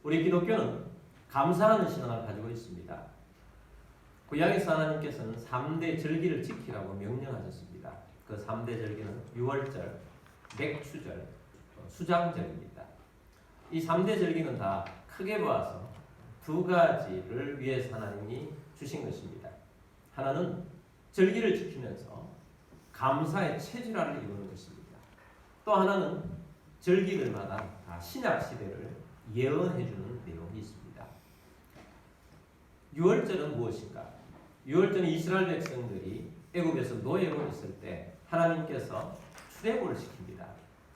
우리 기독교는 감사하는 신앙을 가지고 있습니다. 구약에서 하나님께서는 3대 절기를 지키라고 명령하셨습니다. 그 3대 절기는 유월절, 맥추절, 수장절입니다. 이 3대 절기는 다 크게 보아서 두 가지를 위해서 하나님이 주신 것입니다. 하나는 절기를 지키면서 감사의 체질화를 이루는 것입니다. 또 하나는 절기들마다 다 신약 시대를 예언해주는 내용이 있습니다. 유월절은 무엇인가? 유월절은 이스라엘 백성들이 애굽에서 노예로 있을 때 하나님께서 출애굽을 시킵니다.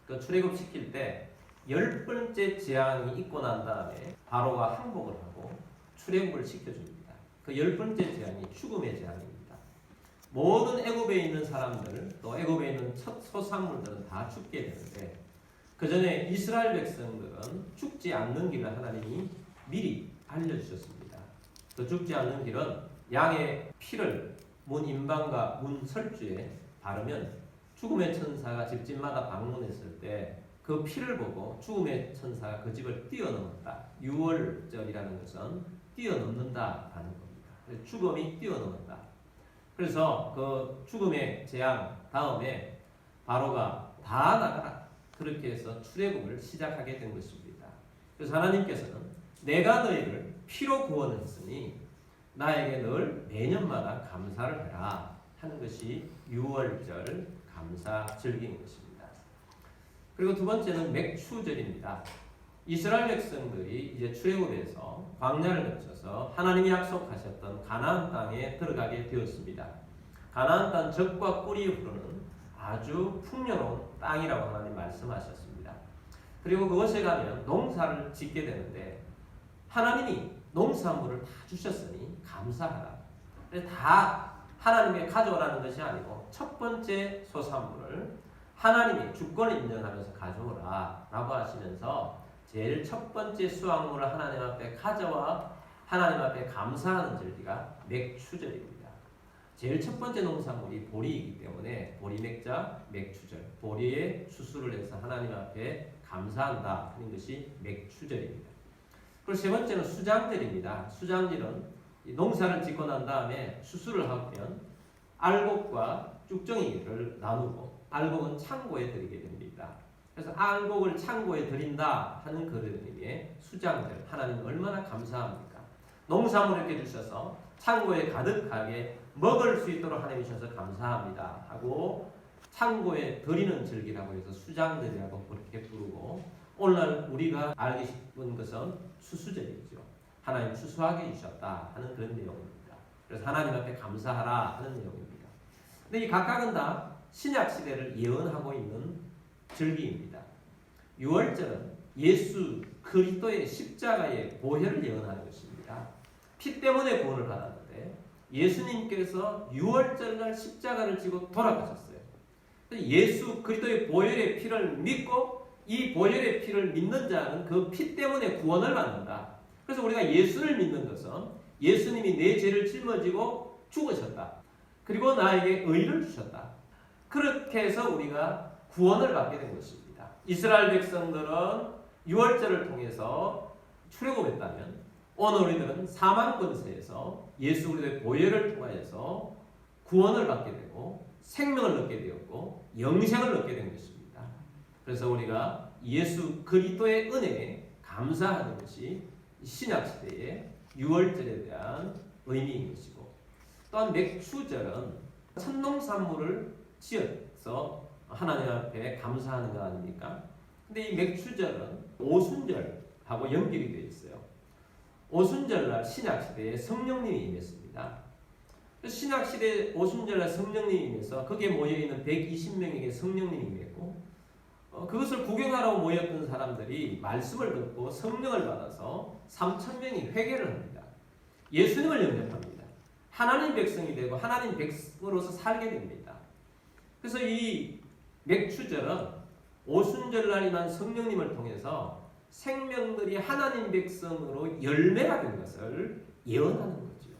그 출애굽 시킬 때 10번째 재앙이 있고 난 다음에 바로가 항복을 하고 출애굽을 시켜줍니다. 그 10번째 재앙이 죽음의 재앙입니다. 모든 애굽에 있는 사람들, 또 애굽에 있는 첫 소산물들은 다 죽게 되는데 그 전에 이스라엘 백성들은 죽지 않는 길을 하나님이 미리 알려주셨습니다. 그 죽지 않는 길은 양의 피를 문 인방과 문 설주에 바르면 죽음의 천사가 집집마다 방문했을 때 그 피를 보고 죽음의 천사가 그 집을 뛰어넘었다. 유월절이라는 것은 뛰어넘는다 하는 겁니다. 죽음이 뛰어넘는다. 그래서 그 죽음의 재앙 다음에 바로가 다 나가라. 그렇게 해서 출애굽을 시작하게 된 것입니다. 그래서 하나님께서는 내가 너희를 피로 구원을 했으니 나에게 늘 매년마다 감사를 해라 하는 것이 유월절 감사 절기인 것입니다. 그리고 두 번째는 맥추절입니다. 이스라엘 백성들이 이제 출애굽에서 광야를 거쳐서 하나님이 약속하셨던 가나안 땅에 들어가게 되었습니다. 가나안 땅 젖과 꿀이 흐르는 아주 풍요로운 땅이라고 하나님 말씀하셨습니다. 그리고 그곳에 가면 농사를 짓게 되는데 하나님이 농산물을 다 주셨으니 감사하라. 다 하나님의 가져오라는 것이 아니고 첫 번째 소산물을 하나님이 주권을 인정하면서 가져오라 라고 하시면서 제일 첫 번째 수확물을 하나님 앞에 가져와 하나님 앞에 감사하는 절기가 맥추절입니다. 제일 첫 번째 농산물이 보리이기 때문에 보리맥자, 맥추절, 보리에 추수를 해서 하나님 앞에 감사한다 하는 것이 맥추절입니다. 그리고 세 번째는 수장절입니다. 수장절은 농사를 짓고 난 다음에 추수를 하면 알곡과 쭉정이를 나누고 알곡은 창고에 드리게 됩니다. 그래서 알곡을 창고에 드린다 하는 그런 의미의 수장절. 하나님 얼마나 감사합니까? 농산물을 이렇게 주셔서 창고에 가득하게 먹을 수 있도록 하나님 주셔서 감사합니다 하고 창고에 드리는 절기라고 해서 수장절이라고 그렇게 부르고 오늘날 우리가 알기 싶은 것은 추수절이죠. 하나님 추수하게 해주셨다 하는 그런 내용입니다. 그래서 하나님 앞에 감사하라 하는 내용입니다. 근데 이 각각은 다 신약 시대를 예언하고 있는 절기입니다. 유월절은 예수 그리스도의 십자가의 보혈을 예언하는 것입니다. 피 때문에 구원을 받았는데 예수님께서 유월절날 십자가를 지고 돌아가셨어요. 예수 그리스도의 보혈의 피를 믿고 이 보혈의 피를 믿는 자는 그 피 때문에 구원을 받는다. 그래서 우리가 예수를 믿는 것은 예수님이 내 죄를 짊어지고 죽으셨다. 그리고 나에게 의를 주셨다. 그렇게 해서 우리가 구원을 받게 된 것입니다. 이스라엘 백성들은 유월절을 통해서 출애굽했다면 오늘 우리들은 사망 권세에서 예수 그리스도의 보혈을 통하여서 구원을 받게 되고 생명을 얻게 되었고 영생을 얻게 된 것입니다. 그래서 우리가 예수 그리스도의 은혜에 감사하는 것이 신약 시대의 유월절에 대한 의미인 것이고 또한 맥추절은 첫 농산물을 지어서 하나님 앞에 감사하는 거 아닙니까? 근데 이 맥추절은 오순절하고 연결이 되어 있어요. 오순절날 신약시대에 성령님이 임했습니다. 신약시대 오순절날 성령님이 임해서 거기에 모여있는 120명에게 성령님이 임했고 그것을 구경하러 모였던 사람들이 말씀을 듣고 성령을 받아서 3,000명이 회개를 합니다. 예수님을 영접합니다. 하나님 백성이 되고 하나님 백성으로서 살게 됩니다. 그래서 이 맥추절은 오순절날 임한 성령님을 통해서 생명들이 하나님 백성으로 열매가 된 것을 예언하는 거죠.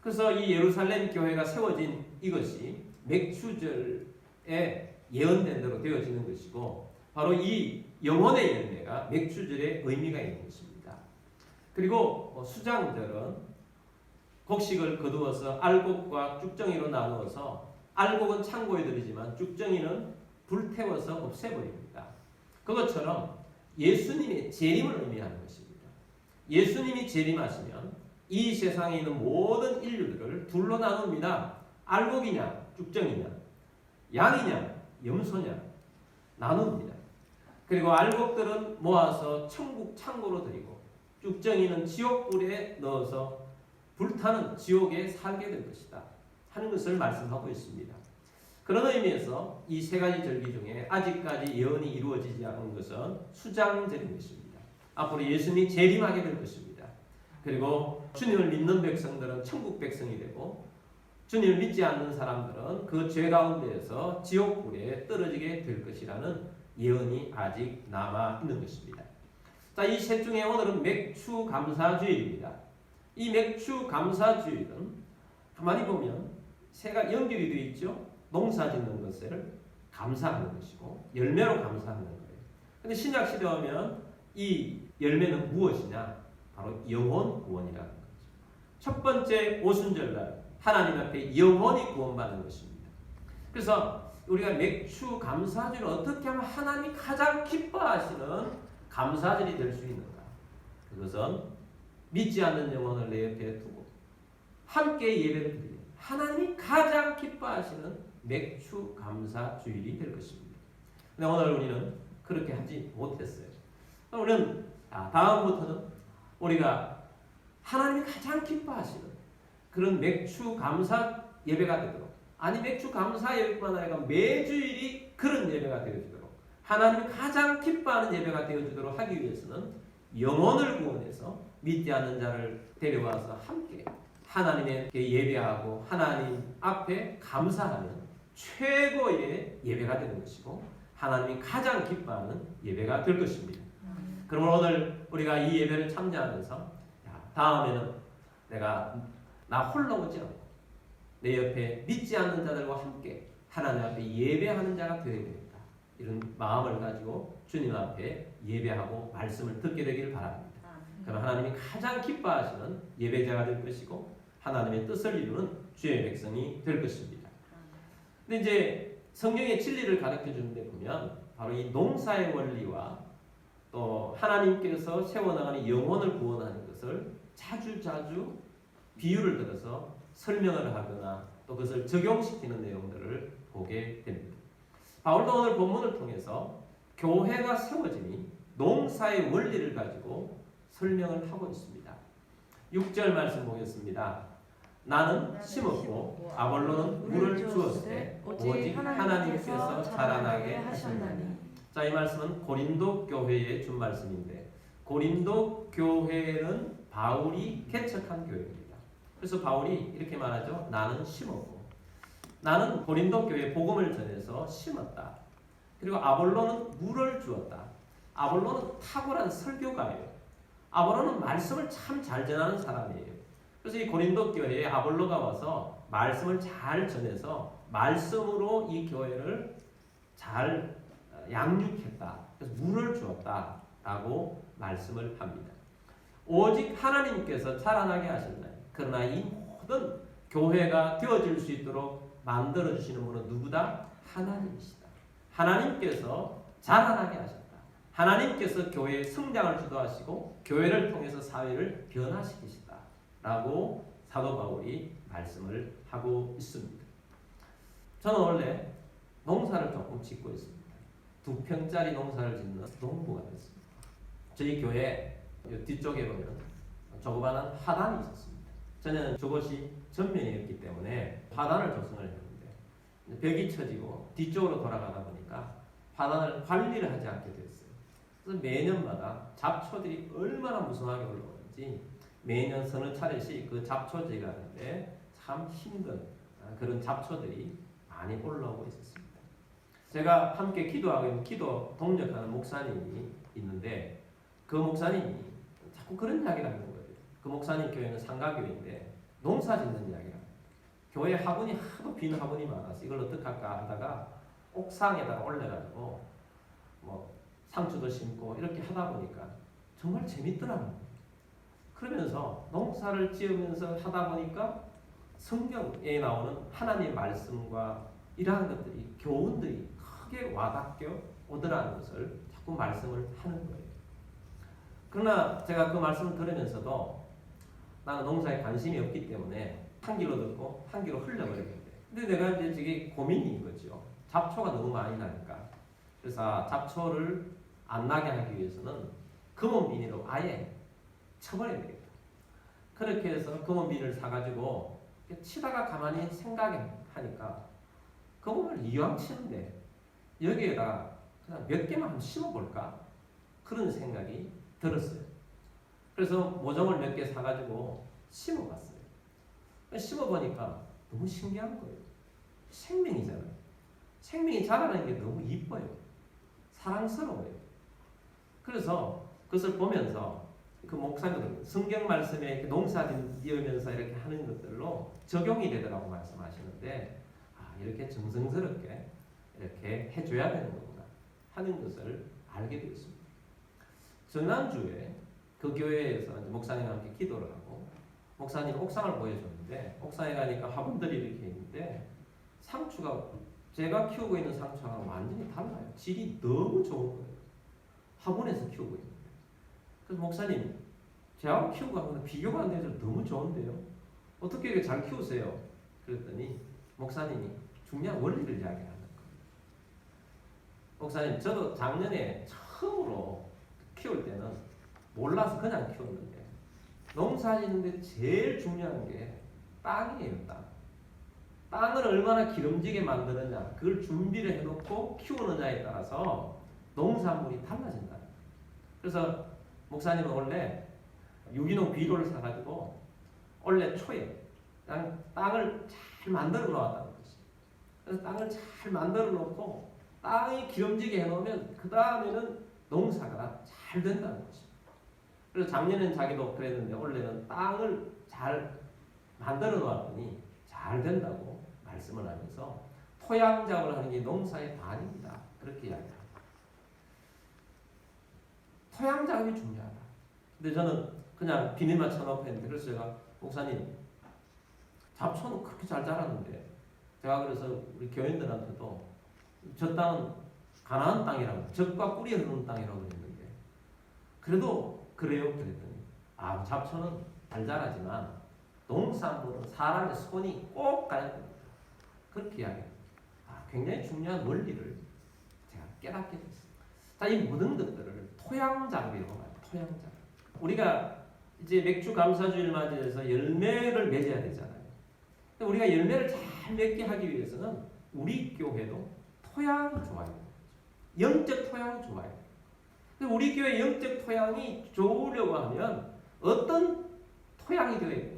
그래서 이 예루살렘 교회가 세워진 이것이 맥추절에 예언된 대로 되어지는 것이고 바로 이 영혼의 열매가 맥추절의 의미가 있는 것입니다. 그리고 수장들은 곡식을 거두어서 알곡과 쭉정이로 나누어서 알곡은 창고에 들이지만 쭉정이는 불태워서 없애버립니다. 그것처럼 예수님의 재림을 의미하는 것입니다. 예수님이 재림하시면 이 세상에 있는 모든 인류들을 둘로 나눕니다. 알곡이냐 쭉정이냐, 양이냐 염소냐 나눕니다. 그리고 알곡들은 모아서 천국 창고로 들이고 쭉정이는 지옥불에 넣어서 불타는 지옥에 살게 될 것이다 하는 것을 말씀하고 있습니다. 그런 의미에서 이 세 가지 절기 중에 아직까지 예언이 이루어지지 않은 것은 수장절인 것입니다. 앞으로 예수님이 재림하게 될 것입니다. 그리고 주님을 믿는 백성들은 천국 백성이 되고 주님을 믿지 않는 사람들은 그 죄 가운데에서 지옥불에 떨어지게 될 것이라는 예언이 아직 남아 있는 것입니다. 자, 이 셋 중에 오늘은 맥추 감사주일입니다. 이 맥추 감사주일은 가만히 보면 새가 연결이 되어 있죠. 농사 짓는 것을 감사하는 것이고 열매로 감사하는 거예요. 근데 신약 시대 오면 이 열매는 무엇이냐? 바로 영혼 구원이라는 거죠. 첫 번째 오순절날 하나님 앞에 영혼이 구원받는 것입니다. 그래서 우리가 맥추 감사절을 어떻게 하면 하나님이 가장 기뻐하시는 감사절이 될 수 있는가? 그것은 믿지 않는 영혼을 내 옆에 두고 함께 예배를 드리는 하나님이 가장 기뻐하시는 맥추 감사 주일이 될 것입니다. 근데 오늘 우리는 그렇게 하지 못했어요. 우리는 다음부터는 우리가 하나님이 가장 기뻐하시는 그런 맥추 감사 예배가 되도록, 아니 맥추 감사 예배뿐만 아니라 매주일이 그런 예배가 되어지도록, 하나님이 가장 기뻐하는 예배가 되어지도록 하기 위해서는 영혼을 구원해서 믿지 않는 자를 데려와서 함께 하나님께 예배하고 하나님 앞에 감사하는 최고의 예배가 되는 것이고 하나님이 가장 기뻐하는 예배가 될 것입니다. 그러면 오늘 우리가 이 예배를 참여하면서 다음에는 내가 나 홀로 오지 않고 내 옆에 믿지 않는 자들과 함께 하나님 앞에 예배하는 자가 되어야 됩니다. 이런 마음을 가지고 주님 앞에 예배하고 말씀을 듣게 되기를 바랍니다. 그럼 하나님이 가장 기뻐하시는 예배자가 될 것이고 하나님의 뜻을 이루는 주의 백성이 될 것입니다. 근데 이제 성경의 진리를 가르쳐 주는데 보면 바로 이 농사의 원리와 또 하나님께서 세워나가는 영혼을 구원하는 것을 자주 비유를 들어서 설명을 하거나 또 그것을 적용시키는 내용들을 보게 됩니다. 바울도 오늘 본문을 통해서 교회가 세워지니 농사의 원리를 가지고 설명을 하고 있습니다. 6절 말씀 보겠습니다. 나는 심었고 아볼로는 물을 주었을 때 오직 하나님께서 자라나게 하셨나니. 자, 이 말씀은 고린도 교회에 준 말씀인데 고린도 교회는 바울이 개척한 교회입니다. 그래서 바울이 이렇게 말하죠. 나는 심었고, 나는 고린도 교회에 복음을 전해서 심었다. 그리고 아볼로는 물을 주었다. 아볼로는 탁월한 설교가예요. 아볼로는 말씀을 참 잘 전하는 사람이에요. 그래서 이 고린도 교회에 아볼로가 와서 말씀을 잘 전해서 말씀으로 이 교회를 잘 양육했다. 그래서 물을 주었다라고 말씀을 합니다. 오직 하나님께서 자라나게 하셨나니. 그러나 이 모든 교회가 되어질 수 있도록 만들어주시는 분은 누구다? 하나님이시다. 하나님께서 자라나게 하셨다. 하나님께서 교회의 성장을 주도하시고 교회를 통해서 사회를 변화시키시다 라고 사도 바울이 말씀을 하고 있습니다. 저는 원래 농사를 조금 짓고 있습니다. 2평짜리 농사를 짓는 농부가 됐습니다. 저희 교회 뒤쪽에 보면 조그마한 화단이 있었습니다. 저는 저것이 전면이었기 때문에 화단을 조성을 했는데 벽이 쳐지고 뒤쪽으로 돌아가다 보니까 화단을 관리를 하지 않게 됐어요. 그래서 매년마다 잡초들이 얼마나 무성하게 올라오는지 매년 서너 차례씩 그 잡초 제거하는데 참 힘든 그런 잡초들이 많이 올라오고 있었습니다. 제가 함께 기도하고 있는 기도 동력하는 목사님이 있는데 그 목사님이 자꾸 그런 이야기를 하는 거예요. 그 목사님 교회는 상가교회인데 농사 짓는 이야기를 합니다. 교회 화분이 하도 빈 화분이 많아서 이걸 어떻게 할까 하다가 옥상에다가 올려가지고 뭐 상추도 심고 이렇게 하다 보니까 정말 재밌더라고요. 그러면서 농사를 지으면서 하다 보니까 성경에 나오는 하나님의 말씀과 이러한 것들이 교훈들이 크게 와닿게 오더라는 것을 자꾸 말씀을 하는 거예요. 그러나 제가 그 말씀을 들으면서도 나는 농사에 관심이 없기 때문에 한 귀로 듣고 한 귀로 흘려버렸는데, 근데 내가 이제 저게 고민인 거죠. 잡초가 너무 많이 나니까. 그래서 잡초를 안 나게 하기 위해서는 금은 비닐로 아예 쳐버려야 되겠다. 그렇게 해서 금은 비닐을 사가지고 치다가 가만히 생각하니까 금을 이왕 치는데 여기에다 그냥 몇 개만 한번 심어볼까? 그런 생각이 들었어요. 그래서 모종을 몇 개 사가지고 심어봤어요. 심어보니까 너무 신기한 거예요. 생명이잖아요. 생명이 자라는 게 너무 이뻐요. 사랑스러워요. 그래서 그것을 보면서 그 목사님들 성경 말씀에 이렇게 농사짓 이으면서 이렇게 하는 것들로 적용이 되더라고 말씀하시는데, 이렇게 정성스럽게 이렇게 해줘야 되는 거구나 하는 것을 알게 되었습니다. 지난주에 그 교회에서 목사님과 함께 기도를 하고 목사님 옥상을 보여줬는데, 옥상에 가니까 화분들이 이렇게 있는데 상추가 제가 키우고 있는 상추하고 완전히 달라요. 질이 너무 좋은 거예요. 화분에서 키우고 있는데. 그래서 목사님, 제가 키우고 하면 비교가 안 돼서 너무 좋은데요? 어떻게 이렇게 잘 키우세요? 그랬더니 목사님이 중요한 원리를 이야기하는 거예요. 목사님, 저도 작년에 처음으로 키울 때는 몰라서 그냥 키웠는데, 농사 짓는데 제일 중요한 게 땅이에요. 땅을 얼마나 기름지게 만드느냐, 그걸 준비를 해놓고 키우느냐에 따라서 농산물이 달라진다. 그래서 목사님은 원래 유기농 비료를 사가지고 원래 초에 땅을 잘 만들어 놓았다는 거지. 그래서 땅을 잘 만들어 놓고 땅이 기름지게 해놓으면 그 다음에는 농사가 잘 된다는 거지. 그래서 작년엔 자기도 그랬는데 올해는 땅을 잘 만들어 놓았더니 잘 된다고 말씀을 하면서 토양 작업을 하는 게 농사의 반입니다. 그렇게 이야기합니다. 토양 작업이 중요하다. 근데 저는 그냥 비닐만 쳐놓고 했는데, 그래서 제가 목사님, 잡초는 그렇게 잘 자랐는데, 제가 그래서 우리 교인들한테도 저 땅은 가나안 땅이라고, 젖과 꿀이 흐르는 땅이라고 그랬는데, 그래도 그래요? 그랬더니 잡초는 잘 자라지만 농산물은 사람의 손이 꼭 가야 됩니다. 그렇게 이야기합니다. 굉장히 중요한 원리를 제가 깨닫게 됐어요. 자, 이 모든 것들을 토양 작업이라고 말해요. 토양 작업. 우리가 이제 맥주 감사주일 맞이해서 열매를 맺어야 되잖아요. 우리가 열매를 잘 맺게 하기 위해서는 우리 교회도 토양이 좋아요. 영적 토양이 좋아요. 우리 교회 영적 토양이 좋으려고 하면 어떤 토양이 되어야 돼요?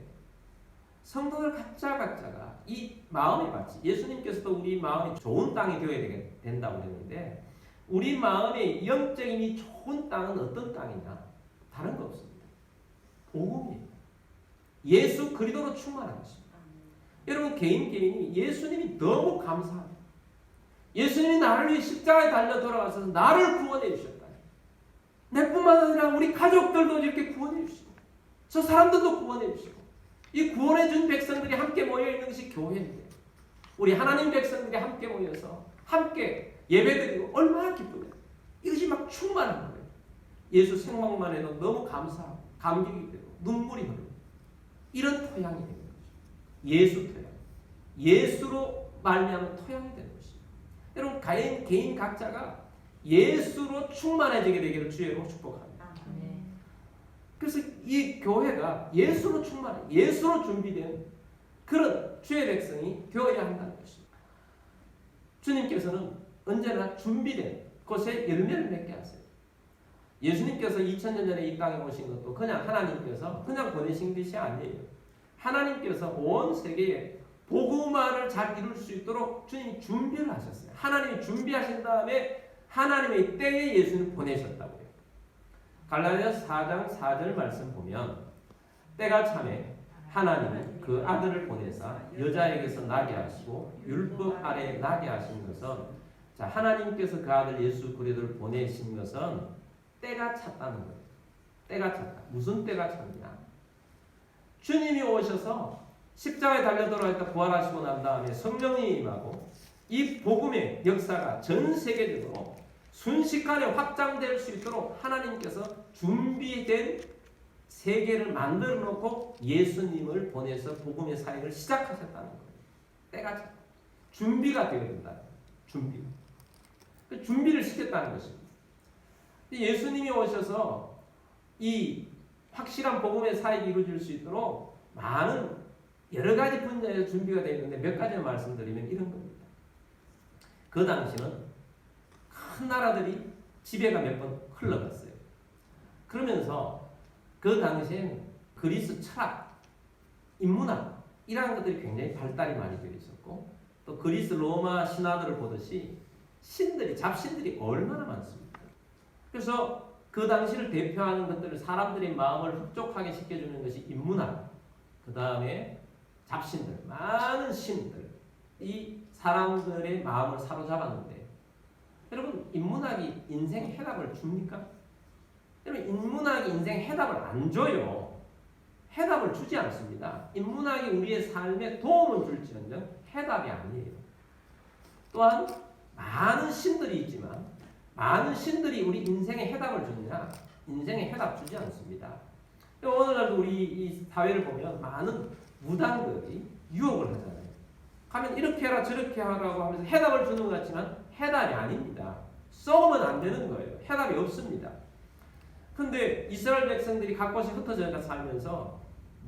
성도들 각자가 이 마음에 맞지. 예수님께서도 우리 마음이 좋은 땅이 되어야 된다고 했는데, 우리 마음의 영적인이 좋은 땅은 어떤 땅이냐? 다른 거 없습니다. 복음이에요. 예수 그리스도로 충만한 것입니다. 여러분, 개인이 예수님이 너무 감사합니다. 예수님이 나를 위해 십자가에 달려 돌아가셔서 나를 구원해 주셨다. 내뿐만 아니라 우리 가족들도 이렇게 구원해 주시고, 저 사람들도 구원해 주시고, 이 구원해 준 백성들이 함께 모여 있는 것이 교회인데, 우리 하나님 백성들이 함께 모여서 함께 예배드리고 얼마나 기쁘냐. 이것이 막 충만한 거예요. 예수 생각만 해도 너무 감사하고 감격이 되고 눈물이 흐르고, 이런 토양이 되는 거죠. 예수 토양. 예수로 말미암은 토양이 되는 것입니다. 여러분, 개인 각자가 예수로 충만해지게 되기를 주의로 축복합니다. 그래서 이 교회가 예수로 충만해, 예수로 준비된 그런 주의 백성이 되어야 한다는 것입니다. 주님께서는 언제나 준비된 곳에 열매를 맺게 하세요. 예수님께서 2000년 전에 이 땅에 오신 것도 그냥 하나님께서 그냥 보내신 것이 아니에요. 하나님께서 온 세계에 복음화를 잘 이룰 수 있도록 주님이 준비를 하셨어요. 하나님이 준비하신 다음에 하나님의 때에 예수님을 보내셨다고 해요. 갈라디아서 4장 4절 말씀 보면, 때가 참에 하나님이 그 아들을 보내사 여자에게서 나게 하시고 율법 아래에 나게 하신 것은, 자, 하나님께서 그 아들 예수 그리스도를 보내신 것은 때가 찼다는 거예요. 때가 찼다. 무슨 때가 찼냐? 주님이 오셔서 십자가에 달려 돌아왔다 부활하시고 난 다음에 성령님이 임하고 이 복음의 역사가 전 세계적으로 순식간에 확장될 수 있도록 하나님께서 준비된 세계를 만들어 놓고 예수님을 보내서 복음의 사역을 시작하셨다는 거예요. 때가 찼다. 준비가 되어야 된다는 거예요. 준비. 그 준비를 시켰다는 것입니다. 예수님이 오셔서 이 확실한 복음의 사역이 이루어질 수 있도록 많은 여러 가지 분야에서 준비가 되어 있는데 몇 가지만 말씀드리면 이런 겁니다. 그 당시는 큰 나라들이 지배가 몇 번 흘러갔어요. 그러면서 그 당시엔 그리스 철학, 인문학 이러한 것들이 굉장히 발달이 많이 되어 있었고 또 그리스 로마 신화들을 보듯이 신들이 잡신들이 얼마나 많습니까? 그래서 그 당시를 대표하는 것들을 사람들의 마음을 흡족하게 시켜주는 것이 인문학, 그 다음에 잡신들, 많은 신들, 이 사람들의 마음을 사로잡았는데 여러분 인문학이 인생 해답을 줍니까? 여러분 인문학이 인생 해답을 안 줘요. 해답을 주지 않습니다. 인문학이 우리의 삶에 도움을 줄지언정 해답이 아니에요. 또한 많은 신들이 있지만 많은 신들이 우리 인생의 해답을 주느냐? 인생의 해답 주지 않습니다. 오늘날도 우리 이 사회를 보면 많은 무당들이 유혹을 하잖아요. 가면 이렇게 해라 저렇게 하라고 하면서 해답을 주는 것 같지만 해답이 아닙니다. 썩으면 안 되는 거예요. 해답이 없습니다. 근데 이스라엘 백성들이 각곳에 흩어져 살면서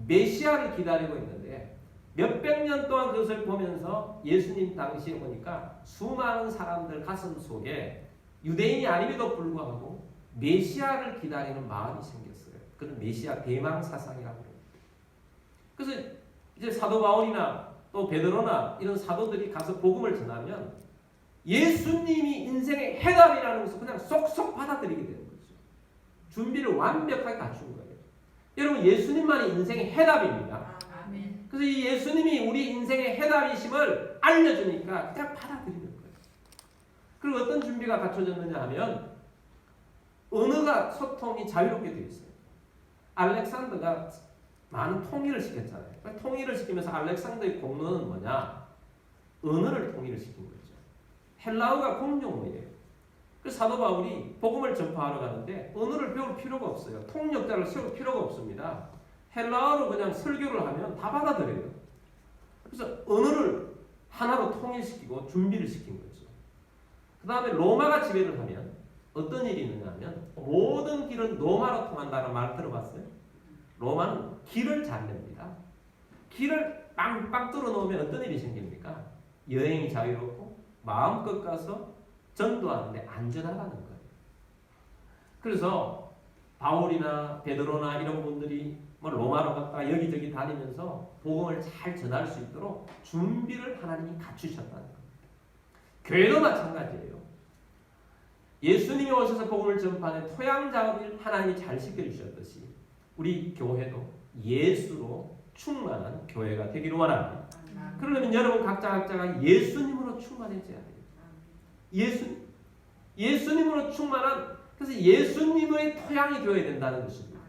메시아를 기다리고 있는데 몇백 년 동안 그것을 보면서 예수님 당시에 보니까 수많은 사람들 가슴 속에 유대인이 아님에도 불구하고 메시아를 기다리는 마음이 생겼어요. 그런 메시아 대망 사상이라고 합니다. 그래서 이제 사도 바울이나 또 베드로나 이런 사도들이 가서 복음을 전하면 예수님이 인생의 해답이라는 것을 그냥 쏙쏙 받아들이게 되는 거죠. 준비를 완벽하게 갖춘 거예요. 여러분 예수님만이 인생의 해답입니다. 아멘. 그래서 이 예수님이 우리 인생의 해답이심을 알려주니까 그냥 받아들이는 거예요. 그리고 어떤 준비가 갖춰졌느냐 하면 언어가 소통이 자유롭게 되어 있어요. 알렉산더가 많은 통일을 시켰잖아요. 통일을 시키면서 알렉산더의 공로는 뭐냐? 언어를 통일을 시킨 거죠. 헬라어가 공용어예요. 그래서 사도 바울이 복음을 전파하러 가는데 언어를 배울 필요가 없어요. 통역자를 세울 필요가 없습니다. 헬라어로 그냥 설교를 하면 다 받아들여요. 그래서 언어를 하나로 통일시키고 준비를 시킨 거죠. 그 다음에 로마가 지배를 하면 어떤 일이 있느냐 하면 모든 길은 로마로 통한다는 말 들어봤어요? 로마는 길을 잘 냅니다. 길을 빵빵 뚫어 놓으면 어떤 일이 생깁니까? 여행이 자유롭고 마음껏 가서 전도하는데 안전하다는 거예요. 그래서 바울이나 베드로나 이런 분들이 뭐 로마로 갔다가 여기저기 다니면서 복음을 잘 전할 수 있도록 준비를 하나님이 갖추셨다는 겁니다. 교회도 마찬가지예요. 예수님이 오셔서 복음을 전파하는 토양 작업을 하나님이 잘 시켜주셨듯이 우리 교회도 예수로 충만한 교회가 되기를 원합니다. 그러려면 여러분 각자가 예수님으로 충만해져야 돼요. 예수님으로 충만한, 그래서 예수님의 토양이 되어야 된다는 것입니다.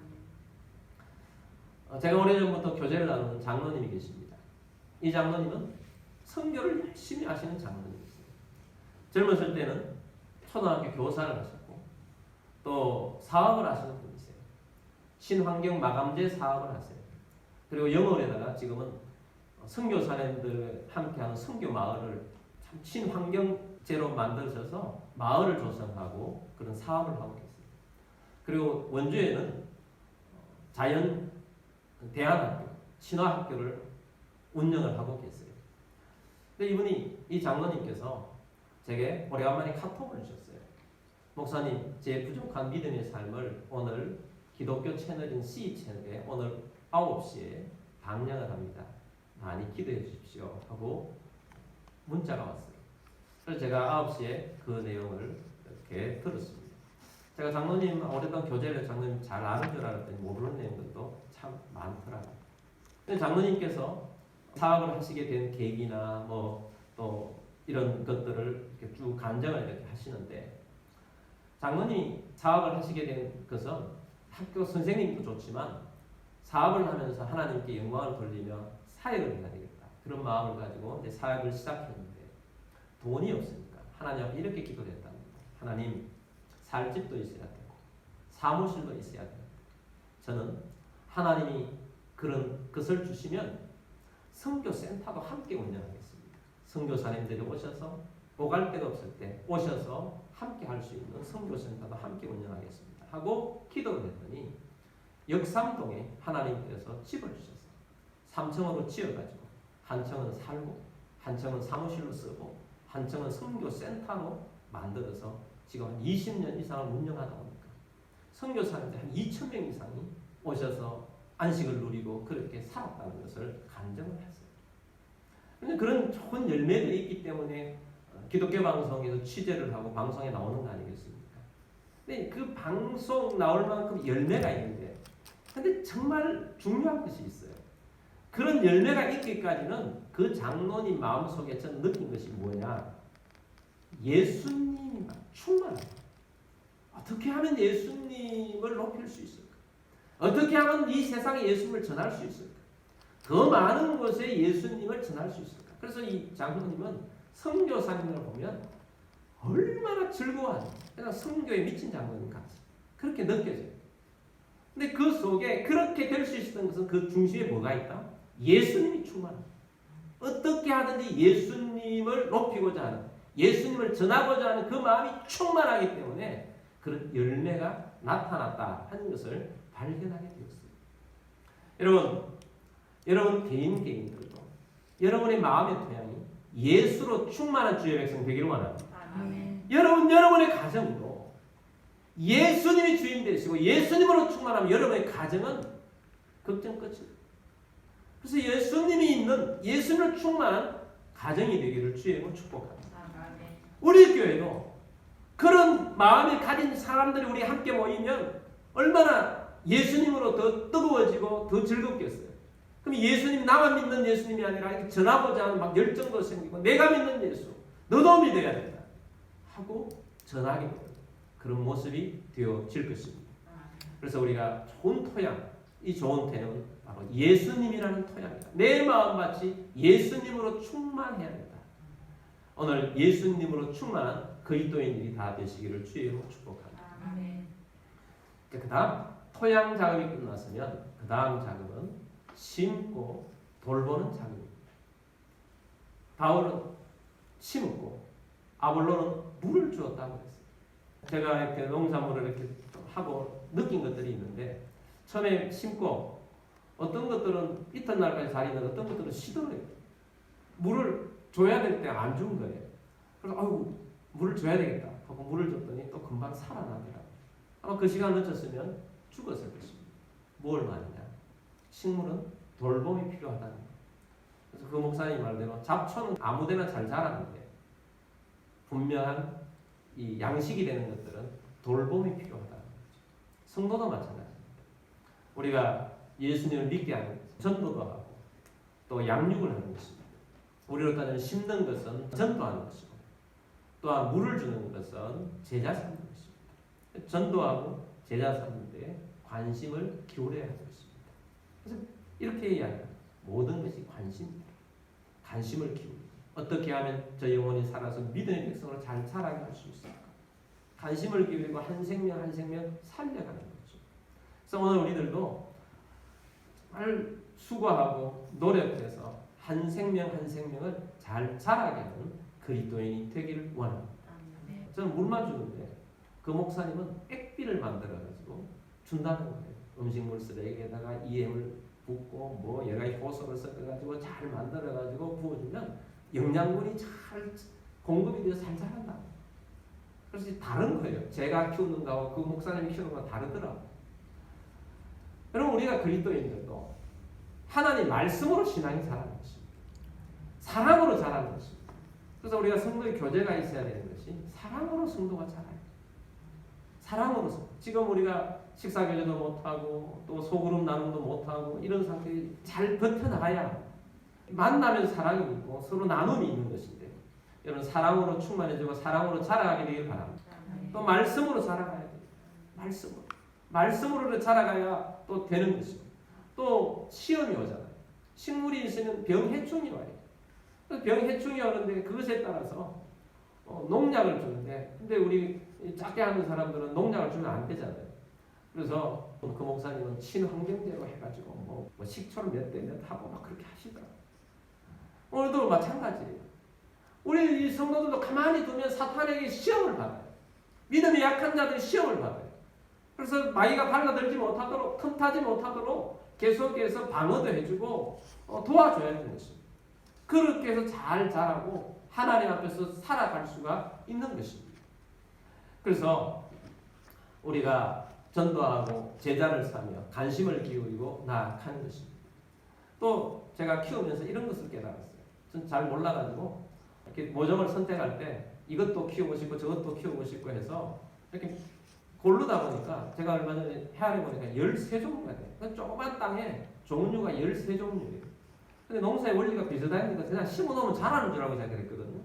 제가 오래전부터 교제를 나누는 장로님이 계십니다. 이 장로님은 선교를 열심히 하시는 장로님이세요. 젊었을 때는 초등학교 교사를 하셨고 또 사업을 하시는 분이세요. 친환경 마감재 사업을 하세요. 그리고 영월에다가 지금은 선교사님들 함께하는 선교 마을을 참 친환경제로 만드셔서 마을을 조성하고 그런 사업을 하고 계세요. 그리고 원주에는 자연 대안학교, 친화학교를 운영을 하고 계세요. 근데 이 장로님께서 제게 오래간만에 카톡을 주셨어요. 목사님, 제 부족한 믿음의 삶을 오늘 기독교 채널인 C 채널에 오늘 9시에 방영을 합니다. 많이 기도해 주십시오 하고 문자가 왔어요. 그래서 제가 9시에 그 내용을 이렇게 들었습니다. 제가 장로님 오랫동안 교제를 장로님 잘 아는 줄 알았더니 모르는 내용들도 참 많더라고요. 장로님께서 사업을 하시게 된 계기나 뭐 또 이런 것들을 이렇게 쭉 간증을 이렇게 하시는데, 장로님이 사업을 하시게 된 것은 학교 선생님도 좋지만 사업을 하면서 하나님께 영광을 돌리며 사역을 해야 되겠다. 그런 마음을 가지고 이제 사역을 시작했는데 돈이 없으니까 하나님 앞에 이렇게 기도를 했답니다. 하나님, 살 집도 있어야 되고 사무실도 있어야 되고 저는 하나님이 그런 것을 주시면 선교센터도 함께 운영하겠습니다. 선교사님들이 오셔서 오갈 데가 없을 때 오셔서 함께 할 수 있는 선교센터도 함께 운영하겠습니다. 하고 기도를 했더니 역삼동에 하나님께서 집을 주셔서 3층으로 지어가지고 한 층은 살고 한 층은 사무실로 쓰고 한 층은 선교센터로 만들어서 지금 한 20년 이상을 운영하다 보니까 선교사님들 한 2,000명 이상이 오셔서 안식을 누리고 그렇게 살았다는 것을 간증을 했어요. 근데 그런 좋은 열매들이 있기 때문에 기독교 방송에서 취재를 하고 방송에 나오는 거 아니겠습니까? 근데 그 방송 나올 만큼 열매가 있는데 근데 정말 중요한 것이 있어요. 그런 열매가 있기까지는 그 장로님 마음속에 저는 느낀 것이 뭐냐? 예수님이 충만하다. 어떻게 하면 예수님을 높일 수 있을까? 어떻게 하면 이 세상에 예수님을 전할 수 있을까? 더 많은 곳에 예수님을 전할 수 있을까? 그래서 이 장로님은 선교사님을 보면 얼마나 즐거워하는지 그냥 선교에 미친 장로님 같이 그렇게 느껴져요. 근데 그 속에 그렇게 될 수 있었던 것은 그 중심에 뭐가 있다? 예수님이 충만합니다. 어떻게 하든지 예수님을 높이고자 하는 예수님을 전하고자 하는 그 마음이 충만하기 때문에 그런 열매가 나타났다 하는 것을 발견하게 되었습니다. 여러분 개인들도 여러분의 마음의 토양이 예수로 충만한 주의 백성 되기를 원합니다. 아멘. 여러분의 가정도 예수님이 주인 되시고 예수님으로 충만하면 여러분의 가정은 걱정 끝입니다. 그래서 예수님이 있는 예수님을 충만한 가정이 되기를 주의 이름으로 축복합니다. 아멘. 우리 교회도 그런 마음을 가진 사람들이 우리 함께 모이면 얼마나 예수님으로 더 뜨거워지고 더 즐겁겠어요. 그럼 예수님 나만 믿는 예수님이 아니라 전하고자 하는 막 열정도 생기고 내가 믿는 예수 너도 믿어야 된다 하고 전하게 되는 그런 모습이 되어질 것입니다. 그래서 우리가 좋은 토양, 이 좋은 토양은 바로 예수님이라는 토양이다. 내 마음같이 예수님으로 충만해야 된다. 오늘 예수님으로 충만한 그리스도인들이 다 되시기를 주의 이름으로 축복합니다. 아멘. 그 다음 토양 작업이 끝났으면 그 다음 작업은 심고 돌보는 작업입니다. 바울은 심고 아볼로는 물을 주었다고 했어요. 제가 이렇게 농작물을 이렇게 하고 느낀 것들이 있는데 처음에 심고 어떤 것들은 이튿날까지 잘 있는데 어떤 것들은 시들어요. 물을 줘야 될 때 안 준 거예요. 그래서 아이고 물을 줘야 되겠다 하고 물을 줬더니 또 금방 살아나더라고요. 아마 그 시간 늦췄으면 죽었을 것입니다. 뭘 말이냐? 식물은 돌봄이 필요하다는 거예요. 그래서 그 목사님 말대로 잡초는 아무데나 잘 자라는데 분명한 이 양식이 되는 것들은 돌봄이 필요하다는 거죠. 성도도 마찬가지입니다. 우리가 예수님을 믿게 하는 전도도 하고 또 양육을 하는 것입니다. 우리로 따지면 심는 것은 전도하는 것이고 또한 물을 주는 것은 제자 삼는 것입니다. 전도하고 제자 삼는 데 관심을 기울여야 하는 것입니다. 그래서 이렇게 이야기합니다. 모든 것이 관심입니다. 관심을 기울이고 어떻게 하면 저 영혼이 살아서 믿음의 백성으로 잘 자라게 할 수 있을까? 관심을 기울이고 한 생명 한 생명 살려가는 거죠. 그래서 오늘 우리들도 정말 수고하고 노력해서 한 생명 한 생명을 잘 자라게 하는 그리스도인이 되기를 원합니다. 저는 물만 주는데 그 목사님은 액비를 만들어가지고 준다는 거예요. 음식물 쓰레기에다가 EM을 붓고 뭐 여러 가지 효소를 섞어가지고 잘 만들어가지고 부어주면 영양분이 잘 공급이 돼서 잘 자란다. 그래서 다른 거예요. 제가 키우는 거하고 그 목사님이 키우는 거하고 다르더라고요. 여러분 우리가 그리스도인들도 하나님 말씀으로 신앙이 자라는 것입니다. 사랑으로 자라는 것입니다. 그래서 우리가 성도의 교제가 있어야 되는 것이 사랑으로 성도가 자라요. 사랑으로서 지금 우리가 식사 교제도 못하고 또 소그룹 나눔도 못하고 이런 상태에 잘 버텨나가야 만나면 사랑이 있고 서로 나눔이 있는 것인데 여러분 사랑으로 충만해지고 사랑으로 자라가게 되길 바랍니다. 또 말씀으로 자라가야 돼요. 말씀으로 자라가야 또 되는 것입니다. 또 시험이 오잖아요. 식물이 있으면 병해충이 와요. 병해충이 오는데 그것에 따라서 농약을 주는데, 근데 우리 작게 하는 사람들은 농약을 주면 안 되잖아요. 그래서 그 목사님은 친환경제로 해가지고 뭐 식초를 몇 대 몇 하고 막 그렇게 하시더라고요. 오늘도 마찬가지예요. 우리 이 성도들도 가만히 두면 사탄에게 시험을 받아요. 믿음이 약한 자들이 시험을 받아요. 그래서 마귀가 달라들지 못하도록, 틈타지 못하도록 계속해서 방어도 해주고 도와줘야 되는 것입니다. 그렇게 해서 잘 자라고 하나님 앞에서 살아갈 수가 있는 것입니다. 그래서 우리가 전도하고 제자를 삼며 관심을 기울이고 나아가는 것입니다. 또 제가 키우면서 이런 것을 깨달았어요. 전 잘 몰라가지고 이렇게 모종을 선택할 때 이것도 키우고 싶고 저것도 키우고 싶고 해서 이렇게 고르다 보니까 제가 얼마 전에 헤아려 보니까 13종류가 돼요. 조그만 땅에 종류가 13종류예요. 근데 농사의 원리가 비슷하니까 그냥 심어놓으면 자라는 줄 알고 생각했거든요.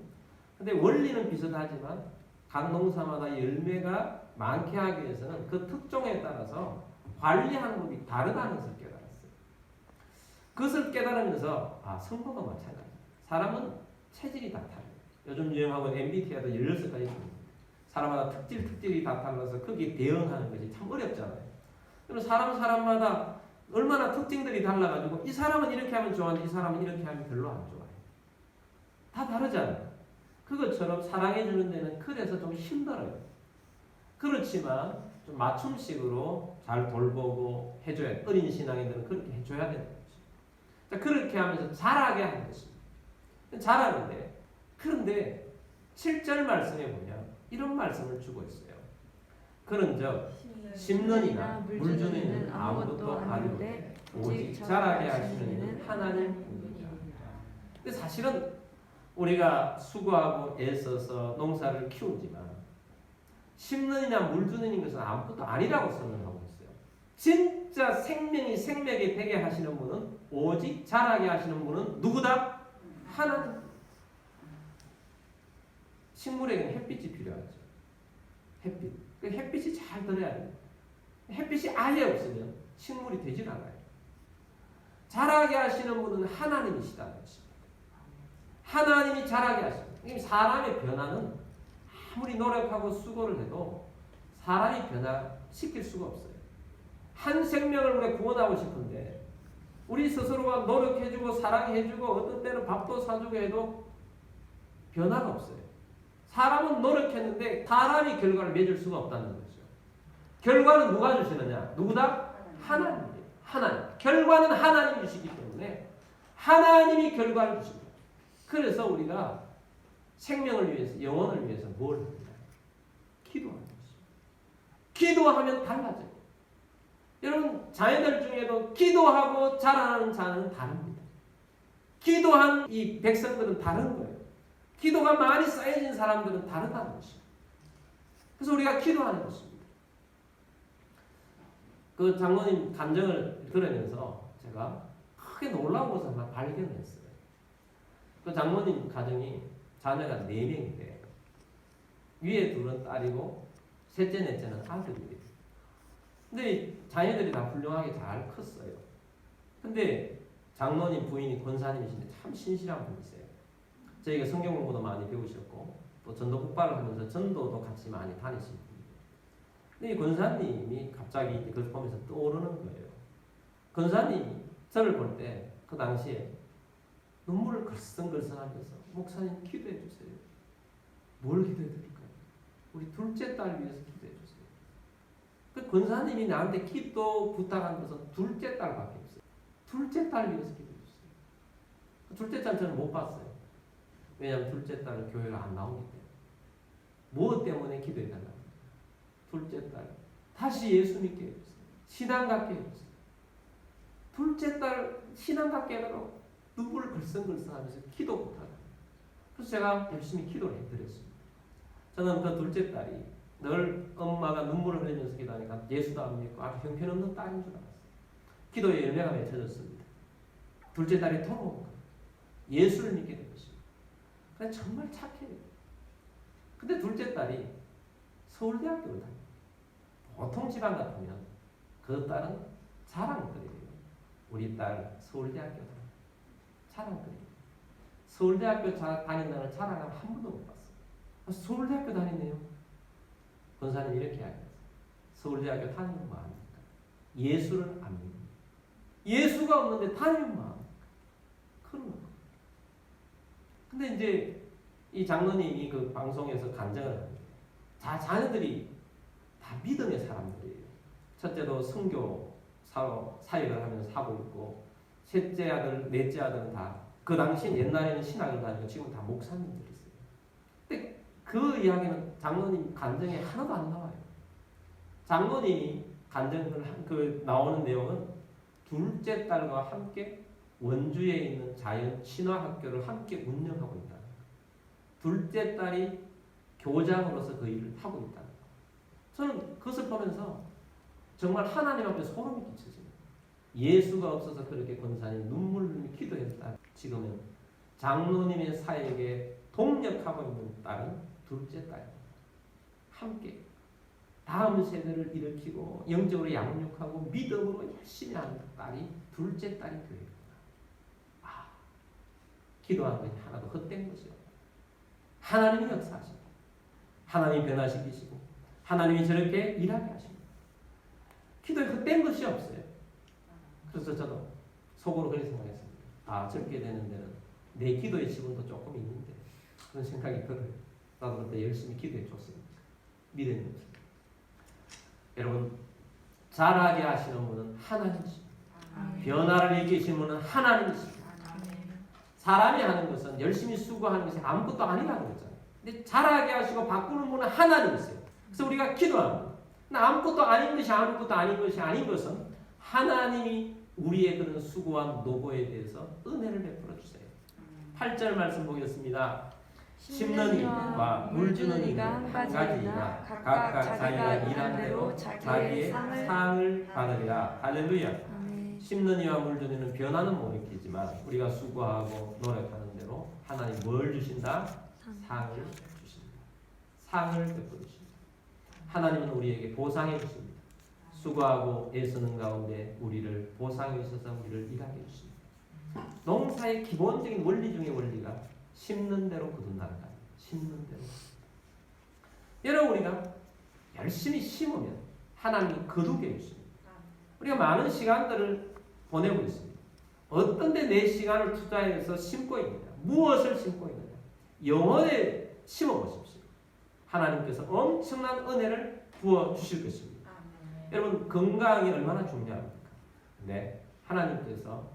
근데 원리는 비슷하지만 각 농사마다 열매가 많게 하기 위해서는 그 특종에 따라서 관리하는 법이 다르다는 것을 깨달았어요. 그것을 깨달으면서 성도가 마찬가지예요. 사람은 체질이 다 달라요. 요즘 유행하고 있는 MBTI도 16가지 있습니다. 사람마다 특질이 다 달라서 거기에 대응하는 것이 참 어렵잖아요. 그럼 사람마다 얼마나 특징들이 달라가지고 이 사람은 이렇게 하면 좋아하는데 이 사람은 이렇게 하면 별로 안 좋아해요. 다 다르잖아요. 그것처럼 사랑해주는 데는 그래서 좀 힘들어요. 그렇지만 좀 맞춤식으로 잘 돌보고 해줘야 돼요. 어린 신앙인들은 그렇게 해줘야 되는 거죠. 그렇게 하면서 자라게 하는 것입니다. 자라는데, 그런데 7절 말씀에 보면 이런 말씀을 주고 있어요. 그런즉 심는 이나 물 주는 이는 아무것도 아니오되 오직 자라게 하시는 이는 하나님뿐이라. 근데 사실은 우리가 수고하고 애써서 농사를 키우지만 심는 이나 물 주는 것은 아무것도 아니라고 선언하고 있어요. 진짜 생명이 생명이 되게 하시는 분은, 오직 자라게 하시는 분은 누구다? 하나님. 식물에게는 햇빛이 필요하죠. 햇빛. 그 햇빛이 잘 들어야 돼요. 햇빛이 아예 없으면 식물이 되질 않아요. 자라게 하시는 분은 하나님이시다는 것입니다. 하나님이 자라게 하십니다. 사람의 변화는 아무리 노력하고 수고를 해도 사람이 변화시킬 수가 없어요. 한 생명을 우리가 구원하고 싶은데 우리 스스로가 노력해주고 사랑해주고 어떤 때는 밥도 사주고 해도 변화가 없어요. 사람은 노력했는데 사람이 결과를 맺을 수가 없다는 거죠. 결과는 누가 주시느냐? 누구다? 하나님이에요. 하나님. 결과는 하나님이 주시기 때문에 하나님이 결과를 주십니다. 그래서 우리가 생명을 위해서, 영혼을 위해서 뭘 합니까? 기도하는 것입니다. 기도하면 달라져요. 여러분, 자녀들 중에도 기도하고 자라나는 자는 다릅니다. 기도한 이 백성들은 다른 거예요. 기도가 많이 쌓여진 사람들은 다르다는 것입니다. 그래서 우리가 기도하는 것입니다. 그 장로님 간증을 들으면서 제가 크게 놀라운 것을 하나 발견했어요. 그 장로님 가정이 자녀가 4명인데 위에 둘은 딸이고 셋째, 넷째는 아들이에요. 근데 자녀들이 다 훌륭하게 잘 컸어요. 근데 장로님 부인이 권사님이신데 참 신실한 분이세요. 저희가 성경 공부도 많이 배우셨고 또 전도 국발을 하면서 전도도 같이 많이 다니신 분이에요. 근데 이 권사님이 갑자기 그걸 보면서 떠오르는 거예요. 권사님이 저를 볼 때 그 당시에 눈물을 글썽글썽하면서 목사님 기도해 주세요. 뭘 기도해 드릴까요? 우리 둘째 딸 위해서 기도해 주세요. 그 권사님이 나한테 기도 부탁한 것은 둘째 딸밖에 없어요. 둘째 딸 위해서 기도해 주세요. 둘째 딸 저는 못 봤어요. 왜냐하면 둘째 딸은 교회가 안 나오기 때문에. 무엇 때문에 기도해 달라고? 둘째 딸 다시 예수 믿게 해주세요. 신앙 갖게 해주세요. 둘째 딸 신앙 갖게 해달라고 눈물을 글썽글썽하면서 기도 부탁합니다. 그래서 제가 열심히 기도를 해드렸습니다. 저는 그 둘째 딸이 늘 엄마가 눈물을 흘리면서 기도하니까 예수도 안 믿고 아주 형편없는 딸인 줄 알았어요. 기도의 열매가 맺혀졌습니다. 둘째 딸이 돌아온 거예요. 예수를 믿게 된 것입니다. 그래 정말 착해요. 근데 둘째 딸이 서울대학교를 다녀요. 보통 집안 같으면 그 딸은 자랑거리예요. 우리 딸 서울대학교 자랑거리. 서울대학교 다닌다는 자랑을 한 번도 못 봤어요. 서울대학교 다니네요. 권사님 이렇게 이야기했어요. 서울대학교 다니면 뭐합니까? 예수를 안 믿는. 예수가 없는데 다니면 뭐합니까? 그런 거. 근데 이제 이 장로님이 그 방송에서 간증을 합니다. 자녀들이 다 믿음의 사람들이에요. 첫째도 선교 사역을 하면서 하고 있고, 셋째 아들, 넷째 아들은 다 그 당시 옛날에는 신학을 다니고 지금 다 목사님들이세요. 근데 그 이야기는 장로님 간증에 하나도 안 나와요. 장로님이 간증을 나오는 내용은 둘째 딸과 함께 원주에 있는 자연 친화학교를 함께 운영하고 있다. 둘째 딸이 교장으로서 그 일을 하고 있다. 저는 그것을 보면서 정말 하나님 앞에 소름이 끼쳐집니다. 예수가 없어서 그렇게 권사님 눈물 흘리며 기도했다. 지금은 장로님의 사역에 동력하고 있는 딸은 둘째 딸. 함께 다음 세대를 일으키고 영적으로 양육하고 믿음으로 열심히 하는 딸이 둘째 딸이 교회구나. 기도하는 것이 하나도 헛된 것이 없다. 하나님이 역사하십니다. 하나님이 변화시키시고 하나님이 저렇게 일하게 하십니다. 기도에 헛된 것이 없어요. 그래서 저도 속으로 그렇게 생각했습니다. 저렇게 되는 데는 내 기도의 지분도 조금 있는데 그런 생각이 들어요. 나도 그때 열심히 기도해 줬습니다. 믿음이 없습니다. 여러분, 잘하게 하시는 분은 하나님이십니다. 변화를 일으키시는 분은 하나님이십니다. 사람이 하는 것은 열심히 수고하는 것이 아무것도 아니라는 거잖아요. 근데 잘하게 하시고 바꾸는 분은 하나님이세요. 그래서 우리가 기도합니다. 아무것도 아닌 것이 아무것도 아닌 것이 아닌 것은 하나님이 우리의 그런 수고와 노고에 대해서 은혜를 베풀어 주세요. 8절 말씀 보겠습니다. 심는 이와 물 주는 이가 한 가지이나 각각 자기가 일한 대로 자기의 상을 받으리라. 할렐루야. 심는 이와 물 주는 이는 변화는 못 일으키지만 우리가 수고하고 노력하는 대로 하나님 뭘 주신다? 상을 주십니다. 상을 베풀어 주십니다. 하나님은 우리에게 보상해 주십니다. 수고하고 애쓰는 가운데 우리를 보상해 주셔서 우리를 일하게 해주십니다. 농사의 기본적인 원리 중의 원리가 심는 대로 거둔다는 거예요. 심는 대로. 여러분, 우리가 열심히 심으면 하나님이 거두게 해주십니다. 우리가 많은 시간들을 보내고 있습니다. 어떤 데 내 시간을 투자해서 심고 있느냐? 무엇을 심고 있느냐? 영혼에 심어보십시오. 하나님께서 엄청난 은혜를 부어주실 것입니다. 여러분, 건강이 얼마나 중요합니까? 네, 하나님께서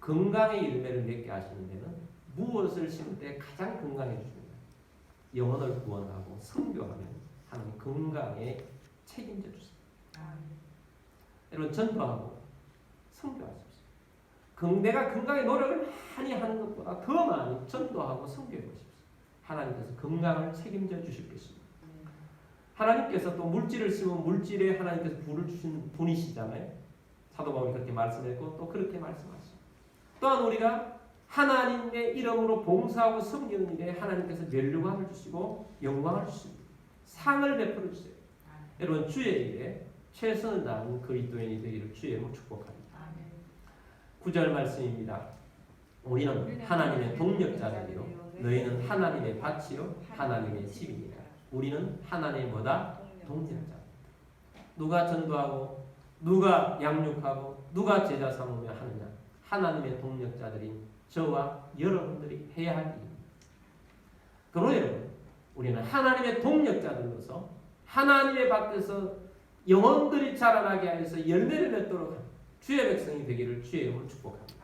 건강의 열매를 맺게 하시는 데는 무엇을 심을 때 가장 건강해집니다. 영혼을 구원하고 선교하면 하나님 건강에 책임져 주십니다. 여러분, 전도하고 선교하십시오. 내가 건강에 노력을 많이 하는 것보다 더 많이 전도하고 선교해 보십시오. 하나님께서 건강을 책임져 주실 것입니다. 하나님께서 또 물질을 심으면 물질에 하나님께서 부를 주신 분이시잖아요. 사도 바울이 그렇게 말씀했고 또 그렇게 말씀하시죠. 또한 우리가 하나님의 이름으로 봉사하고 섬기는 일에 하나님께서 면류관을 주시고 영광을 주십니다. 상을 베풀어 주세요. 여러분, 주의 일에 최선을 다하는 그리스도인이 되기를 주의 이름으로 축복합니다. 9절 말씀입니다. 우리는 하나님의 동력자들이요 너희는 하나님의 밭이요 하나님의 집입니다. 우리는 하나님의 뭐다? 동력자. 누가 전도하고 누가 양육하고 누가 제자 삼으며 하느냐? 하나님의 동력자들인 저와 여러분들이 해야 할 일입니다. 그러므로 여러분, 우리는 하나님의 동력자들로서 하나님의 밭에서 영혼들이 자라나게 하여서 열매를 맺도록 주의 백성이 되기를 주의 이름으로 축복합니다.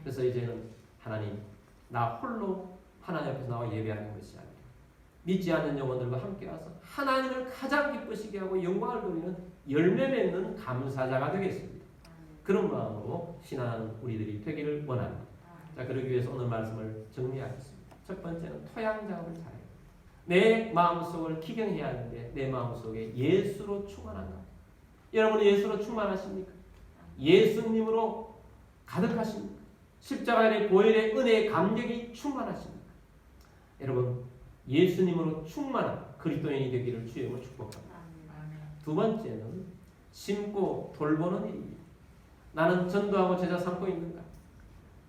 그래서 이제는 하나님, 나 홀로 하나님 앞에서 나와 예배하는 것이 아니라 믿지 않는 영혼들과 함께 와서 하나님을 가장 기쁘시게 하고 영광을 돌리는 열매 맺는 감사자가 되겠습니다. 그런 마음으로 신앙하는 우리들이 되기를 원합니다. 자, 그러기 위해서 오늘 말씀을 정리하겠습니다. 첫 번째는 토양 작업을 잘해요. 내 마음속을 기경해야 하는데 내 마음속에 예수로 충만한가? 여러분이 예수로 충만하십니까? 예수님으로 가득하십니까? 십자가의 보혈의 은혜의 감격이 충만하십니까? 여러분, 예수님으로 충만한 그리스도인이 되기를 주의 이름으로 축복합니다. 두 번째는 심고 돌보는 일입니다. 나는 전도하고 제자 삼고 있는가?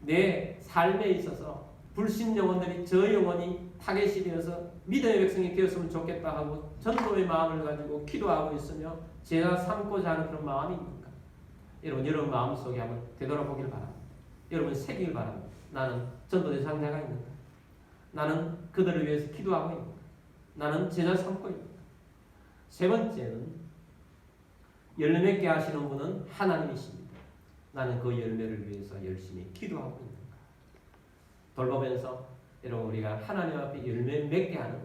내 삶에 있어서 불신 영혼들이 저 영혼이 타겟이 되어서 믿음의 백성이 되었으면 좋겠다 하고 전도의 마음을 가지고 기도하고 있으며 제자 삼고자 하는 그런 마음이 있는가? 여러분 마음속에 한번 되돌아보길 바랍니다. 여러분 새기길 바랍니다. 나는 전도 대상자가 있는가? 나는 그들을 위해서 기도하고 있는가? 나는 제자 삼고 있는가? 세 번째는 열매 맺게 하시는 분은 하나님이십니다. 나는 그 열매를 위해서 열심히 기도하고 있는가? 돌보면서 여러분 우리가 하나님 앞에 열매 맺게 하는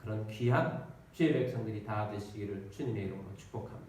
그런 귀한 주의 백성들이 다 되시기를 주님의 이름으로 축복합니다.